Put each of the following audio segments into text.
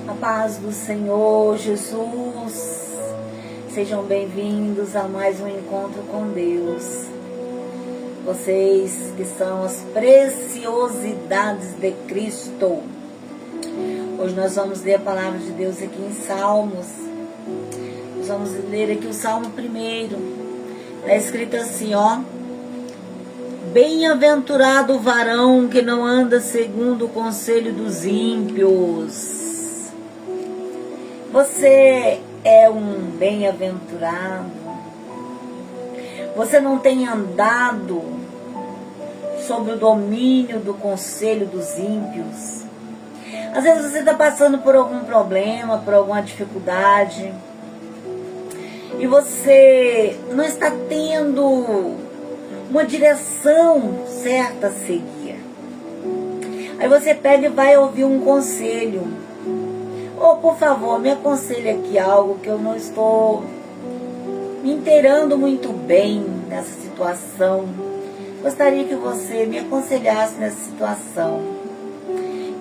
A paz do Senhor Jesus. Sejam bem-vindos a mais um encontro com Deus. Vocês que são as preciosidades de Cristo. Hoje nós vamos ler a palavra de Deus aqui em Salmos. Nós vamos ler aqui o Salmo 1. Está escrito assim, ó. Bem-aventurado o varão que não anda segundo o conselho dos ímpios. Você é um bem-aventurado? Você não tem andado sob o domínio do conselho dos ímpios? Às vezes você está passando por algum problema, por alguma dificuldade, e você não está tendo uma direção certa a seguir. Aí você pega e vai ouvir um conselho. Ou, por favor, me aconselhe aqui algo que eu não estou me inteirando muito bem nessa situação. Gostaria que você me aconselhasse nessa situação.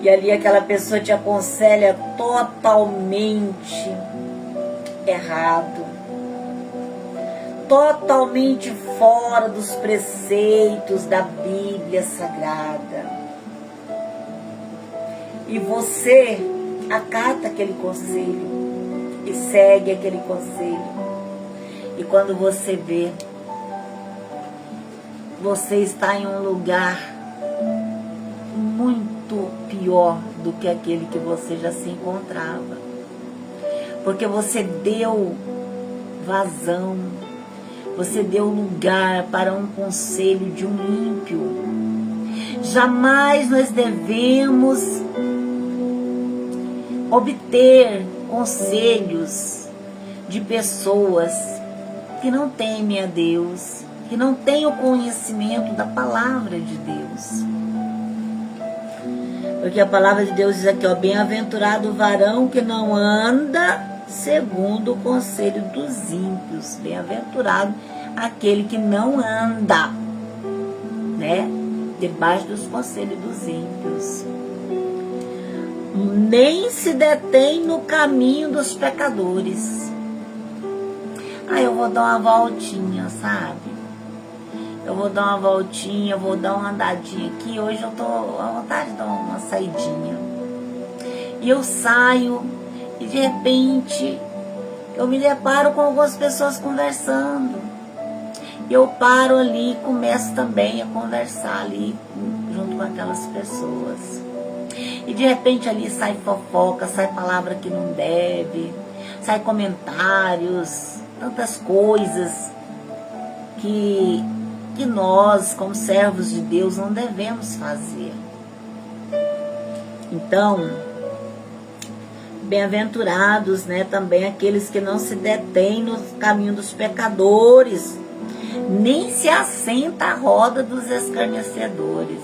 E ali aquela pessoa te aconselha totalmente errado. Totalmente fora dos preceitos da Bíblia Sagrada. E você acata aquele conselho e segue aquele conselho. E quando você vê, você está em um lugar muito pior do que aquele que você já se encontrava. Porque você deu vazão, você deu lugar para um conselho de um ímpio. Jamais nós devemos obter conselhos de pessoas que não temem a Deus, que não têm o conhecimento da palavra de Deus. Porque a palavra de Deus diz aqui, ó, bem-aventurado o varão que não anda segundo o conselho dos ímpios. Bem-aventurado aquele que não anda, né, debaixo dos conselhos dos ímpios. Nem se detém no caminho dos pecadores. Eu vou dar uma voltinha, sabe? Eu vou dar uma voltinha, vou dar uma andadinha aqui. Hoje eu tô à vontade de dar uma saidinha. E eu saio e de repente eu me deparo com algumas pessoas conversando. E eu paro ali e começo também a conversar ali junto com aquelas pessoas. E de repente ali sai fofoca, sai palavra que não deve, sai comentários, tantas coisas que nós, como servos de Deus, não devemos fazer. Então, bem-aventurados, né, também aqueles que não se detêm no caminho dos pecadores, nem se assenta à roda dos escarnecedores.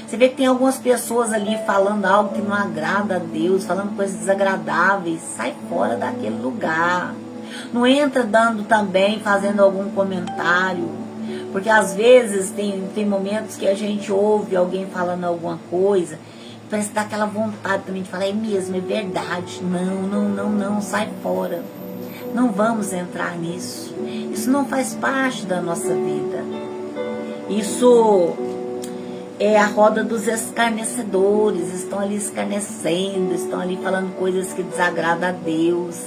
Você vê que tem algumas pessoas ali falando algo que não agrada a Deus, falando coisas desagradáveis. Sai fora daquele lugar. Não entra dando também, fazendo algum comentário. Porque às vezes tem momentos que a gente ouve alguém falando alguma coisa, parece que dá aquela vontade também de falar, é mesmo, é verdade. Não, sai fora. Não vamos entrar nisso. Isso não faz parte da nossa vida. Isso é a roda dos escarnecedores, estão ali escarnecendo, estão ali falando coisas que desagradam a Deus.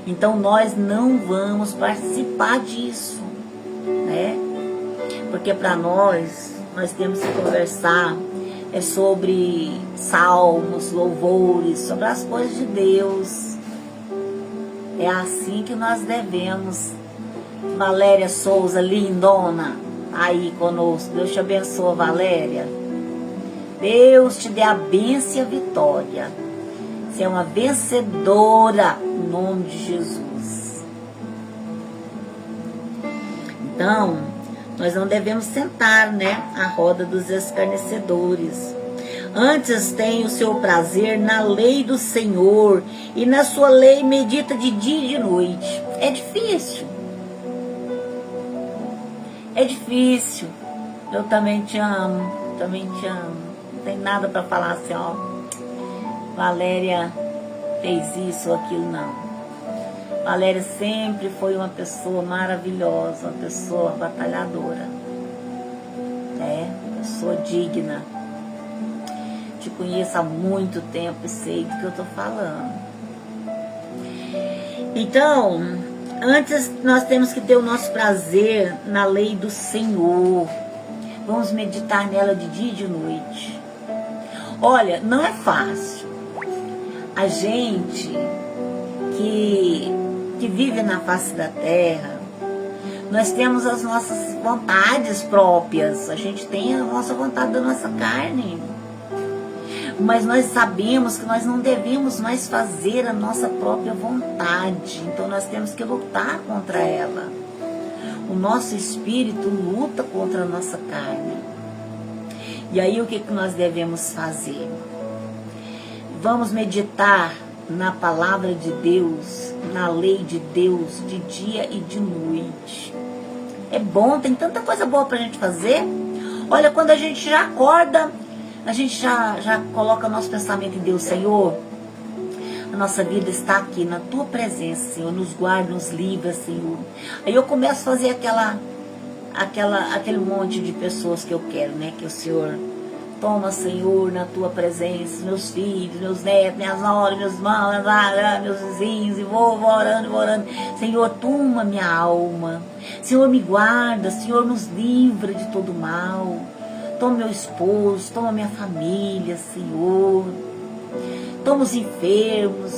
Então nós não vamos participar disso, né? Porque para nós temos que conversar sobre salmos, louvores, sobre as coisas de Deus. É assim que nós devemos. Valéria Souza, lindona, aí conosco. Deus te abençoe, Valéria. Deus te dê a bênção e a vitória. Você é uma vencedora em nome de Jesus. Então, nós não devemos sentar, né, à roda dos escarnecedores. Antes tem o seu prazer na lei do Senhor, e na sua lei medita de dia e de noite. É difícil. É difícil. Eu também te amo, também te amo. Não tem nada para falar assim, ó. Valéria fez isso ou aquilo, não. Valéria sempre foi uma pessoa maravilhosa, uma pessoa batalhadora, né? Uma pessoa digna. Te conheço há muito tempo e sei do que eu estou falando. Então, antes nós temos que ter o nosso prazer na lei do Senhor. Vamos meditar nela de dia e de noite. Olha, não é fácil. A gente que vive na face da terra, nós temos as nossas vontades próprias. A gente tem a nossa vontade da nossa carne. Mas nós sabemos que nós não devemos mais fazer a nossa própria vontade. Então nós temos que lutar contra ela. O nosso espírito luta contra a nossa carne. E aí o que nós devemos fazer? Vamos meditar na palavra de Deus, na lei de Deus, de dia e de noite. É bom, tem tanta coisa boa pra gente fazer. Olha, quando a gente já acorda, a gente já coloca nosso pensamento em Deus. Senhor, a nossa vida está aqui na Tua presença, Senhor, nos guarda, nos livra, Senhor. Aí eu começo a fazer aquele monte de pessoas que eu quero, né? Que o Senhor toma, Senhor, na Tua presença, meus filhos, meus netos, minhas noras, meus irmãos, meus vizinhos, e vou orando, vou orando. Senhor, toma minha alma. Senhor, me guarda, Senhor, nos livra de todo mal. Toma meu esposo, toma minha família, Senhor. Toma os enfermos,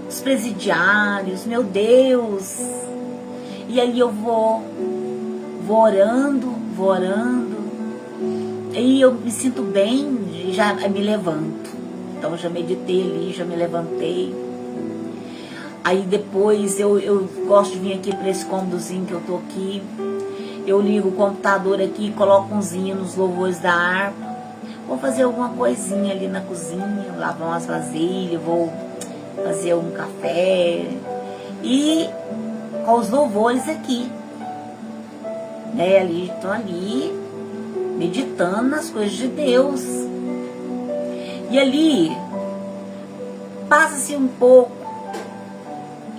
os presidiários, meu Deus. E ali eu vou orando. E eu me sinto bem e já me levanto. Então já meditei ali, já me levantei. Aí depois eu gosto de vir aqui para esse cômodozinho que eu tô aqui. Eu ligo o computador aqui, coloco uns hinos, louvores da harpa. Vou fazer alguma coisinha ali na cozinha, lavar umas vasilhas, vou fazer um café. E com os louvores aqui. Né, estou ali, meditando nas coisas de Deus. E ali, passa-se um pouco,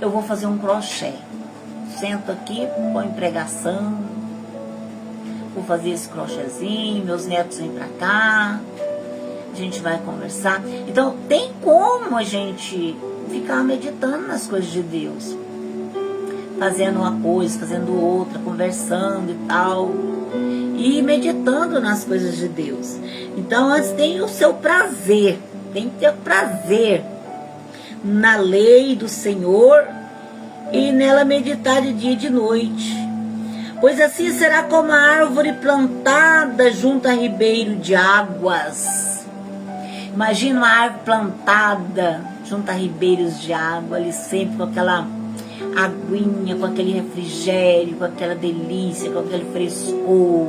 eu vou fazer um crochê. Sento aqui, põe pregação. Vou fazer esse crochêzinho, meus netos vêm pra cá, a gente vai conversar. Então, tem como a gente ficar meditando nas coisas de Deus. Fazendo uma coisa, fazendo outra, conversando e tal. E meditando nas coisas de Deus. Então, antes tem o seu prazer. Tem que ter prazer na lei do Senhor e nela meditar de dia e de noite. Pois assim será como a árvore plantada junto a ribeiro de águas. Imagina uma árvore plantada junto a ribeiros de água, ali sempre com aquela aguinha, com aquele refrigério, com aquela delícia, com aquele frescor,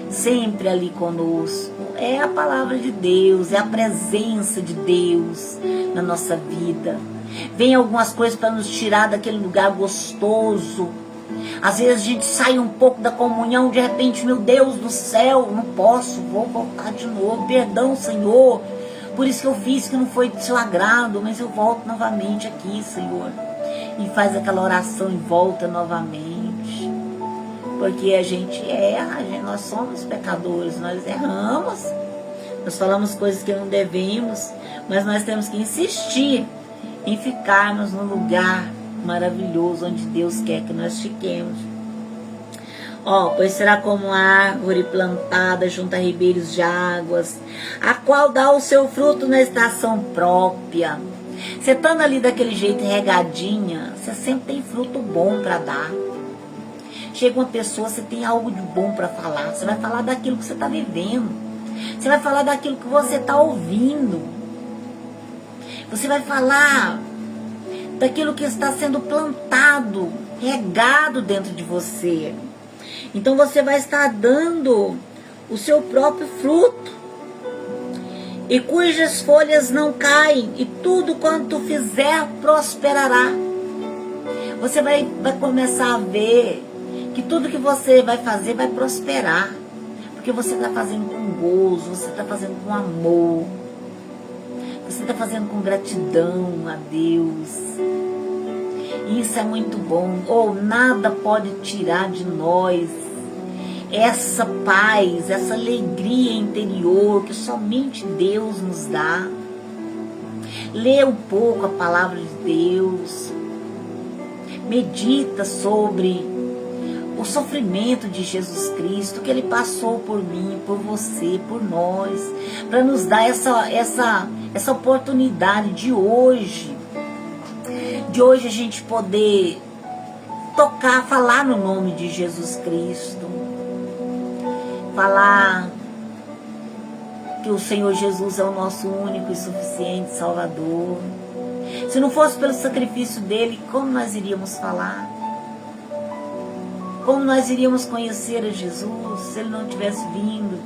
sempre ali conosco. É a palavra de Deus, é a presença de Deus na nossa vida. Vem algumas coisas para nos tirar daquele lugar gostoso. Às vezes a gente sai um pouco da comunhão, de repente, meu Deus do céu, não posso, vou voltar de novo, perdão, Senhor, por isso que eu fiz que não foi do seu agrado, mas eu volto novamente aqui, Senhor. E faz aquela oração e volta novamente, porque a gente erra, nós somos pecadores, nós erramos, nós falamos coisas que não devemos, mas nós temos que insistir em ficarmos no lugar maravilhoso onde Deus quer que nós fiquemos. Pois será como uma árvore plantada junto a ribeiros de águas, a qual dá o seu fruto na estação própria. Você estando ali daquele jeito regadinha, você sempre tem fruto bom para dar. Chega uma pessoa, você tem algo de bom para falar. Você vai falar daquilo que você está vivendo. Você vai falar daquilo que você está ouvindo. Você vai falar daquilo que está sendo plantado, regado dentro de você. Então você vai estar dando o seu próprio fruto, e cujas folhas não caem, e tudo quanto fizer prosperará. Você vai começar a ver que tudo que você vai fazer vai prosperar, porque você está fazendo com gozo, você está fazendo com amor, você está fazendo com gratidão a Deus. Isso é muito bom. Nada pode tirar de nós essa paz, essa alegria interior que somente Deus nos dá. Lê um pouco a palavra de Deus. Medita sobre o sofrimento de Jesus Cristo, que Ele passou por mim, por você, por nós, para nos dar essa oportunidade de hoje a gente poder tocar, falar no nome de Jesus Cristo, falar que o Senhor Jesus é o nosso único e suficiente Salvador. Se não fosse pelo sacrifício dele, como nós iríamos falar? Como nós iríamos conhecer a Jesus se ele não tivesse vindo,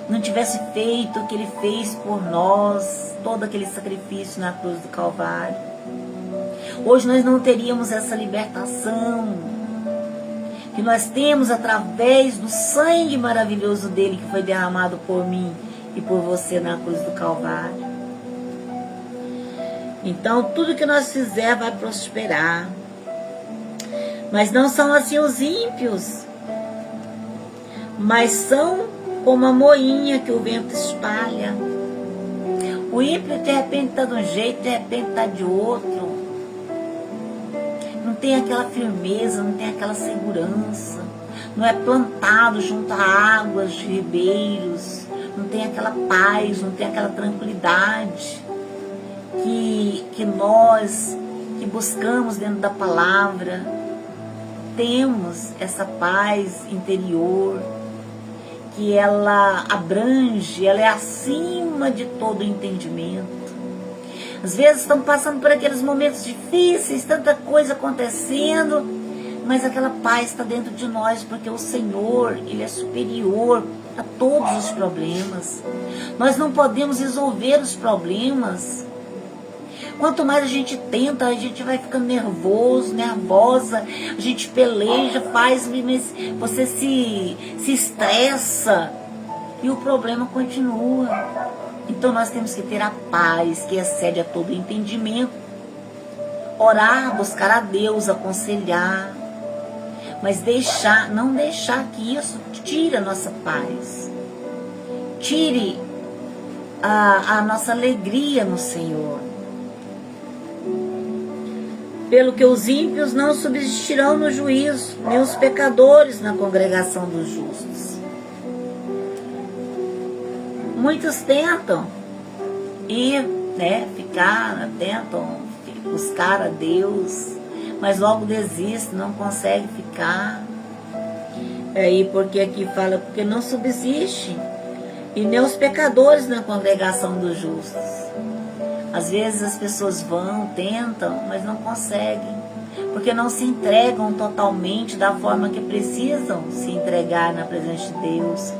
não tivesse feito o que ele fez por nós, todo aquele sacrifício na cruz do Calvário? Hoje nós não teríamos essa libertação que nós temos através do sangue maravilhoso dele que foi derramado por mim e por você na cruz do Calvário. Então tudo que nós fizer vai prosperar. Mas não são assim os ímpios, mas são como a moinha que o vento espalha. O ímpio de repente está de um jeito, de repente está de outro. Não tem aquela firmeza, não tem aquela segurança. Não é plantado junto a águas de ribeiros. Não tem aquela paz, não tem aquela tranquilidade que nós que buscamos dentro da palavra. Temos essa paz interior, que ela abrange, ela é acima de todo entendimento. Às vezes estamos passando por aqueles momentos difíceis, tanta coisa acontecendo, mas aquela paz está dentro de nós, porque o Senhor, Ele é superior a todos os problemas. Nós não podemos resolver os problemas. Quanto mais a gente tenta, a gente vai ficando nervoso, nervosa, a gente peleja, faz, mas você se estressa e o problema continua. Então nós temos que ter a paz que excede a todo entendimento, orar, buscar a Deus, aconselhar, mas não deixar que isso tire a nossa paz, tire a nossa alegria no Senhor. Pelo que os ímpios não subsistirão no juízo, nem os pecadores na congregação dos justos. Muitos tentam ir, tentam buscar a Deus, mas logo desistem, não conseguem ficar. Porque aqui fala, porque não subsiste, e nem os pecadores na congregação dos justos. Às vezes as pessoas vão, tentam, mas não conseguem, porque não se entregam totalmente da forma que precisam se entregar na presença de Deus.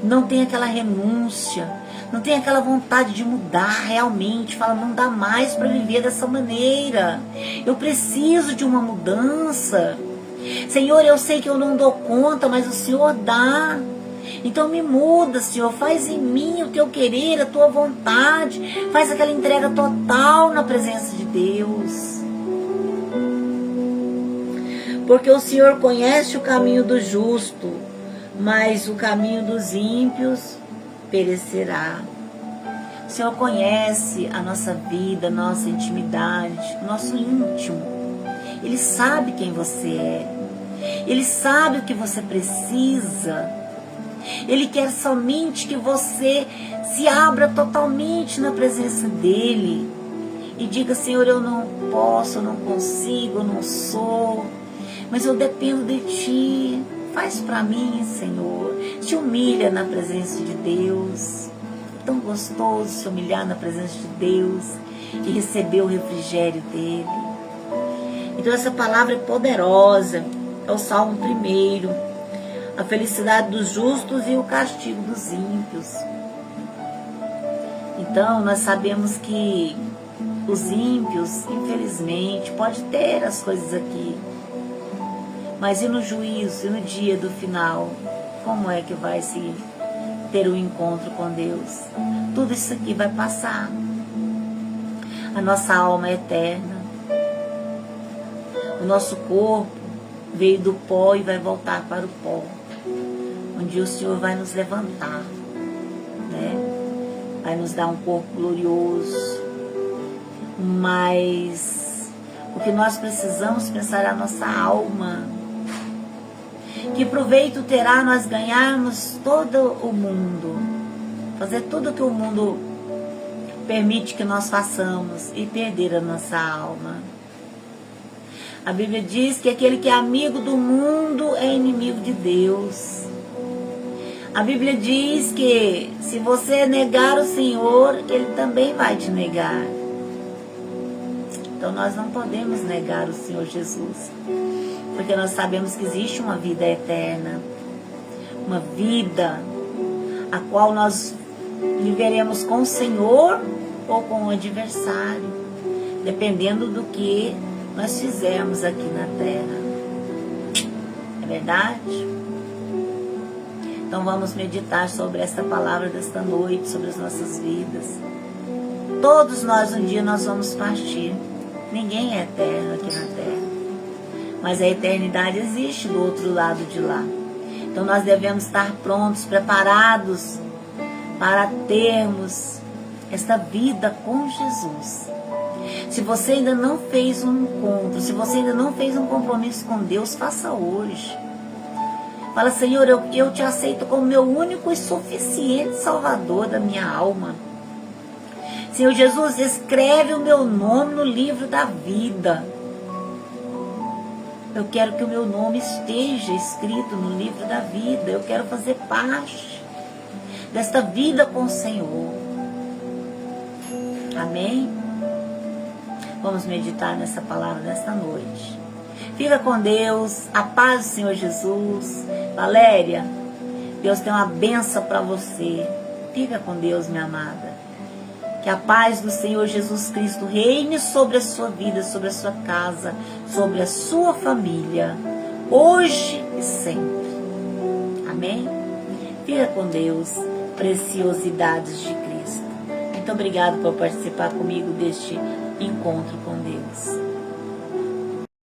Não tem aquela renúncia, não tem aquela vontade de mudar realmente, fala, não dá mais para viver dessa maneira, eu preciso de uma mudança. Senhor, eu sei que eu não dou conta, mas o Senhor dá. Então me muda, Senhor, faz em mim o teu querer, a tua vontade, faz aquela entrega total na presença de Deus. Porque o Senhor conhece o caminho do justo, mas o caminho dos ímpios perecerá. O Senhor conhece a nossa vida, a nossa intimidade, o nosso íntimo. Ele sabe quem você é. Ele sabe o que você precisa. Ele quer somente que você se abra totalmente na presença dEle e diga, Senhor, eu não posso, eu não consigo, eu não sou, mas eu dependo de Ti. Faz para mim, Senhor. Te humilha na presença de Deus. É tão gostoso se humilhar na presença de Deus e receber o refrigério dEle. Então essa palavra é poderosa. É o Salmo 1. A felicidade dos justos e o castigo dos ímpios. Então, nós sabemos que os ímpios, infelizmente, pode ter as coisas aqui, mas e no juízo, e no dia do final, como é que vai se ter um encontro com Deus? Tudo isso aqui vai passar. A nossa alma é eterna. O nosso corpo veio do pó e vai voltar para o pó. Um dia o Senhor vai nos levantar, né? Vai nos dar um corpo glorioso. Mas o que nós precisamos pensar é a nossa alma. Que proveito terá nós ganharmos todo o mundo, fazer tudo que o mundo permite que nós façamos e perder a nossa alma? A Bíblia diz que aquele que é amigo do mundo é inimigo de Deus. A Bíblia diz que se você negar o Senhor, Ele também vai te negar. Então nós não podemos negar o Senhor Jesus, porque nós sabemos que existe uma vida eterna, uma vida a qual nós viveremos com o Senhor ou com o adversário, dependendo do que nós fizermos aqui na terra. É verdade? Então vamos meditar sobre esta palavra desta noite, sobre as nossas vidas. Todos nós um dia nós vamos partir. Ninguém é eterno aqui na terra, mas a eternidade existe do outro lado de lá. Então nós devemos estar prontos, preparados para termos esta vida com Jesus. Se você ainda não fez um encontro, se você ainda não fez um compromisso com Deus, faça hoje. Fala: Senhor, eu te aceito como meu único e suficiente Salvador da minha alma. Senhor Jesus, escreve o meu nome no livro da vida. Eu quero que o meu nome esteja escrito no livro da vida. Eu quero fazer parte desta vida com o Senhor. Amém? Vamos meditar nessa palavra nesta noite. Fica com Deus, a paz do Senhor Jesus. Valéria, Deus tem uma bênção para você. Fica com Deus, minha amada. Que a paz do Senhor Jesus Cristo reine sobre a sua vida, sobre a sua casa, sobre a sua família, hoje e sempre. Amém? Fica com Deus, preciosidades de Cristo. Muito obrigado por participar comigo deste encontro com Deus.